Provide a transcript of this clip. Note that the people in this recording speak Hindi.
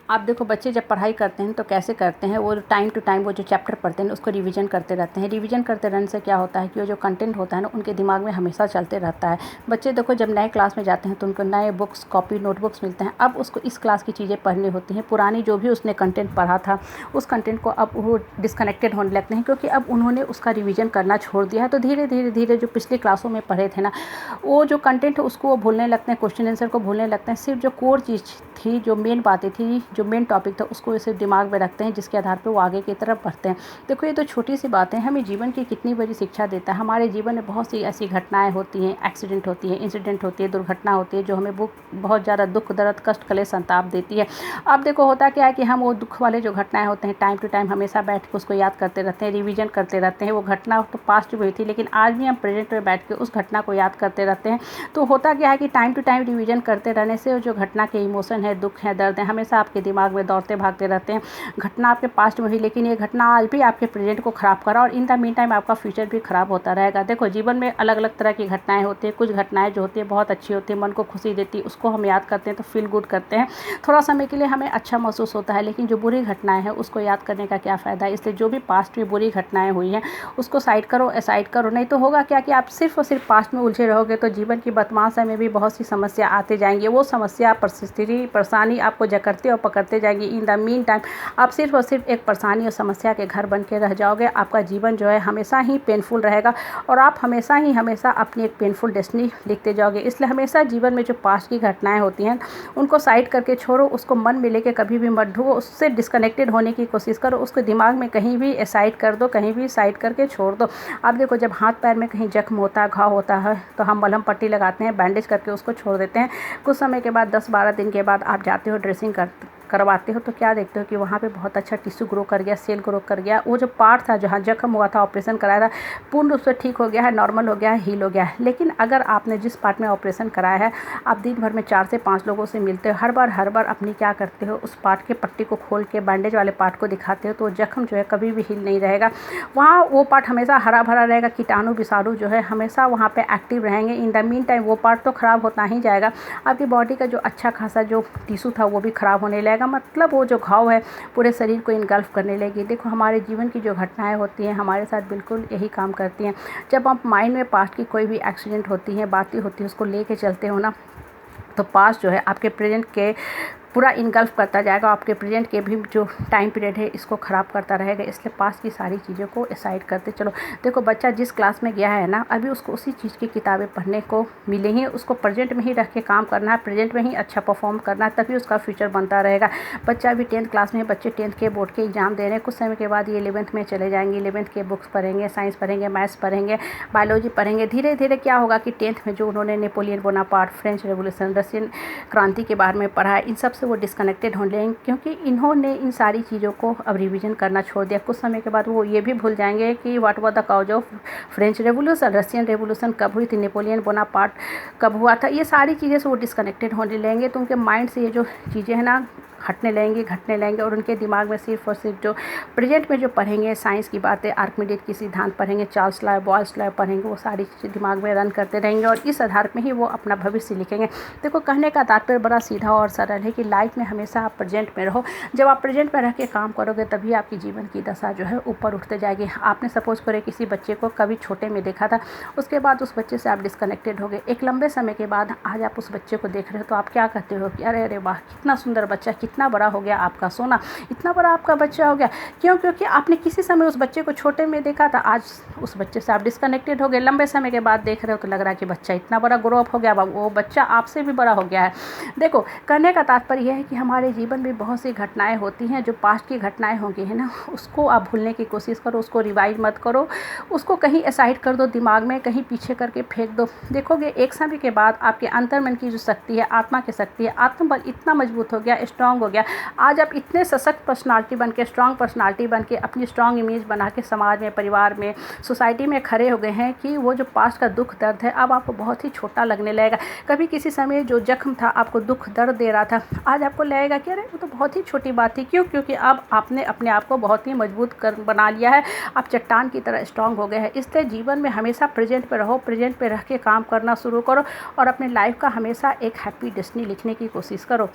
आप देखो बच्चे जब पढ़ाई करते हैं तो कैसे करते हैं, वो टाइम टू टाइम वो जो चैप्टर पढ़ते हैं उसको रिवीजन करते रहते हैं। रिवीजन करते रहने से क्या होता है कि वो जो कंटेंट होता है ना उनके दिमाग में हमेशा चलते रहता है। बच्चे देखो जब नए क्लास में जाते हैं तो उनको नए बुक्स, कॉपी, नोटबुक्स मिलते हैं। अब उसको इस क्लास की चीज़ें पढ़नी होती हैं। पुरानी जो भी उसने कंटेंट पढ़ा था उस कंटेंट को अब वो डिस्कनेक्टेड होने लगते हैं, क्योंकि अब उन्होंने उसका रिवीजन करना छोड़ दिया है। तो धीरे धीरे धीरे जो पिछली क्लासों में पढ़े थे ना, वो जो कंटेंट है उसको वो भूलने लगते हैं, क्वेश्चन आंसर को भूलने लगते हैं। सिर्फ जो कोर चीज़ थी, जो मेन बातें थी, जो मेन टॉपिक था, उसको सिर्फ दिमाग में रखते हैं, जिसके आधार पे वो आगे की तरफ बढ़ते हैं। देखो ये तो छोटी सी बात है, हमें जीवन की कितनी बड़ी शिक्षा देता है। हमारे जीवन में बहुत सी ऐसी घटनाएं होती हैं, एक्सीडेंट होती है, इंसिडेंट होती है, दुर्घटना होती है, जो हमें बहुत ज़्यादा दुख, दर्द, कष्ट, कलेश, संताप देती है। अब देखो होता क्या है कि हम वो दुख वाले जो घटनाएं होते हैं टाइम टू टाइम हमेशा बैठ के उसको याद करते रहते हैं, रिवीजन करते रहते हैं। वो घटना तो पास्ट में हुई थी, लेकिन आज भी हम प्रेजेंट में बैठ के उस घटना को याद करते रहते हैं। तो होता क्या है कि टाइम टू टाइम रिवीजन करते रहने से जो घटना के इमोशन है, दुख है, दर्द है, हमेशा आपके दिमाग में दौड़ते भागते रहते हैं। घटना आपके पास्ट में हुई, लेकिन ये घटना आज भी आपके प्रेजेंट को ख़राब करा, और इन द मीन टाइम आपका फ्यूचर भी ख़राब होता रहेगा। देखो जीवन में अलग अलग तरह की घटनाएं होती हैं। कुछ घटनाएं जो होती है बहुत अच्छी होती है, मन को खुशी देती है, उसको हम याद करते हैं तो फील गुड करते हैं, थोड़ा समय के लिए हमें अच्छा महसूस होता है। लेकिन जो बुरी घटनाएं हैं उसको याद करने का क्या फ़ायदा है। इसलिए जो भी पास्ट में बुरी घटनाएं हुई हैं उसको साइड करो, असाइड करो। नहीं तो होगा क्या कि आप सिर्फ और सिर्फ पास्ट में उलझे रहोगे तो जीवन की वर्तमान समय में भी बहुत सी समस्या आते जाएंगी। वो समस्या, परिस्थिति, परेशानी आपको जकड़ते और पकड़ते जाएंगी। इन द मीन टाइम आप सिर्फ और सिर्फ एक परेशानी और समस्या के घर बन के रह जाओगे। आपका जीवन जो है हमेशा ही पेनफुल रहेगा, और आप हमेशा अपनी एक पेनफुल डेस्टिनी लिखते जाओगे। इसलिए हमेशा जीवन में जो पास्ट की घटनाएं होती हैं उनको साइड करके छोड़ो, उसको मन में लेके कभी भी मत ढूंढो, उससे डिस्कनेक्टेड होने की कोशिश करो। उसको दिमाग में कहीं भी साइड कर दो, कहीं भी साइड करके छोड़ दो। आप देखो जब हाथ पैर में कहीं जख्म होता है, घाव होता है, तो हम मलहम पट्टी लगाते हैं, बैंडेज करके उसको छोड़ देते हैं। कुछ समय के बाद 10-12 दिन के बाद आप जाते हो ड्रेसिंग करवाते हो तो क्या देखते हो कि वहाँ पे बहुत अच्छा टिश्यू ग्रो कर गया, सेल ग्रो कर गया। वो जो पार्ट था जहाँ जख्म हुआ था, ऑपरेशन कराया था, पूर्ण रूप से ठीक हो गया है, नॉर्मल हो गया है, हील हो गया है। लेकिन अगर आपने जिस पार्ट में ऑपरेशन कराया है, आप दिन भर में 4 से 5 लोगों से मिलते हो, हर बार अपनी क्या करते हो, उस पार्ट के पट्टी को खोल के बैंडेज वाले पार्ट को दिखाते हो, तो जख्म जो है कभी भी हील नहीं रहेगा। वहाँ वो पार्ट हमेशा हरा भरा रहेगा, कीटाणु विषाणु जो है हमेशा वहाँ पे एक्टिव रहेंगे। इन द मीन टाइम वो पार्ट तो ख़राब होता ही जाएगा, आपकी बॉडी का जो अच्छा खासा जो टिश्यू था वो भी ख़राब होने लगेगा। मतलब वो जो घाव है पूरे शरीर को इनगल्फ करने लगी। देखो हमारे जीवन की जो घटनाएं होती हैं हमारे साथ बिल्कुल यही काम करती हैं। जब आप माइंड में पास्ट की कोई भी एक्सीडेंट होती है, बातें होती है, उसको लेके चलते हो ना, तो पास्ट जो है आपके प्रेजेंट के पूरा इनगल्फ करता जाएगा। आपके प्रेजेंट के भी जो टाइम पीरियड है इसको ख़राब करता रहेगा। इसलिए पास्ट की सारी चीज़ों को असाइड करते चलो। देखो बच्चा जिस क्लास में गया है ना, अभी उसको उसी चीज़ की किताबें पढ़ने को मिलेंगी। उसको प्रेजेंट में ही रख के काम करना है, प्रेजेंट में ही अच्छा परफॉर्म करना है, तभी उसका फ्यूचर बनता रहेगा। बच्चा अभी 10th क्लास में है, बच्चे 10th के बोर्ड के एग्जाम दे रहे हैं। कुछ समय के बाद ये 11th में चले जाएंगे, 11th के बुक्स पढ़ेंगे, साइंस पढ़ेंगे, मैथ्स पढ़ेंगे, बायोलॉजी पढ़ेंगे। धीरे धीरे क्या होगा कि 10th में जो उन्होंने Napoleon Bonaparte, French revolution, Russian क्रांति के बारे में पढ़ा है, इन सब से वो डिस्कनेक्टेड होने लगेंगे, क्योंकि इन्होंने इन सारी चीज़ों को अब रिवीजन करना छोड़ दिया। कुछ समय के बाद वो ये भी भूल जाएंगे कि what was the cause of French revolution, Russian revolution कब हुई थी, नेपोलियन बोनापार्ट कब हुआ था। ये सारी चीज़ें से वो डिस्कनेक्टेड होने लगेंगे। तो उनके माइंड से ये जो चीज़ें हैं ना हटने लगेंगे, घटने लगेंगे, और उनके दिमाग में सिर्फ और सिर्फ जो प्रेजेंट में जो पढ़ेंगे, साइंस की बातें, आर्किमिडीज की सिद्धांत पढ़ेंगे, चार्ल्स लॉ, बॉयल्स लॉ पढ़ेंगे, वो सारी चीज़ें दिमाग में रन करते रहेंगे, और इस आधार में ही वो अपना भविष्य लिखेंगे। देखो कहने का तात्पर्य बड़ा सीधा और सरल है कि लाइफ में हमेशा आप प्रेजेंट में रहो। जब आप प्रेजेंट में रह के काम करोगे तभी आपकी जीवन की दशा जो है ऊपर उठते जाएगी। आपने सपोज करें किसी बच्चे को कभी छोटे में देखा था, उसके बाद उस बच्चे से आप डिस्कनेक्टेड हो गए। एक लंबे समय के बाद आज आप उस बच्चे को देख रहे हो तो आप क्या कहते हो कि अरे अरे वाह, कितना सुंदर बच्चा, कितना बड़ा हो गया आपका सोना, इतना बड़ा आपका बच्चा हो गया। क्यों? क्योंकि आपने किसी समय उस बच्चे को छोटे में देखा था, आज उस बच्चे से आप डिस्कनेक्टेड हो गए। लंबे समय के बाद देख रहे हो तो लग रहा है कि बच्चा इतना बड़ा ग्रो अप हो गया, वो बच्चा आपसे भी बड़ा हो गया है। देखो कहने का तात्पर्य यह है कि हमारे जीवन में बहुत सी घटनाएं होती हैं, जो पास्ट की घटनाएं होंगी है ना, उसको आप भूलने की कोशिश करो, उसको रिवाइज मत करो, उसको कहीं असाइड कर दो, दिमाग में कहीं पीछे करके फेंक दो। देखोगे एक समय के बाद आपके अंतर्मन की जो शक्ति है, आत्मा की शक्ति है, आत्मबल इतना मजबूत हो गया, स्ट्रांग हो गया। आज आप इतने सशक्त पर्सनालिटी बन के, स्ट्रांग पर्सनालिटी बन के, अपनी स्ट्रांग इमेज बना के समाज में, परिवार में, सोसाइटी में खड़े हो गए हैं कि वो जो पास्ट का दुख दर्द है अब आपको बहुत ही छोटा लगने लगेगा। कभी किसी समय जो जख्म था आपको दुख दर्द दे रहा था, आज आपको लगेगा कि अरे वो तो बहुत ही छोटी बात थी। क्यों? क्योंकि अब आपने अपने आप को बहुत ही मजबूत कर बना लिया है, आप चट्टान की तरह स्ट्रांग हो गए हैं। इसलिए जीवन में हमेशा प्रेजेंट पे रहो, प्रेजेंट पे रह के काम करना शुरू करो, और अपने लाइफ का हमेशा एक हैप्पी डेस्टिनी लिखने की कोशिश करो।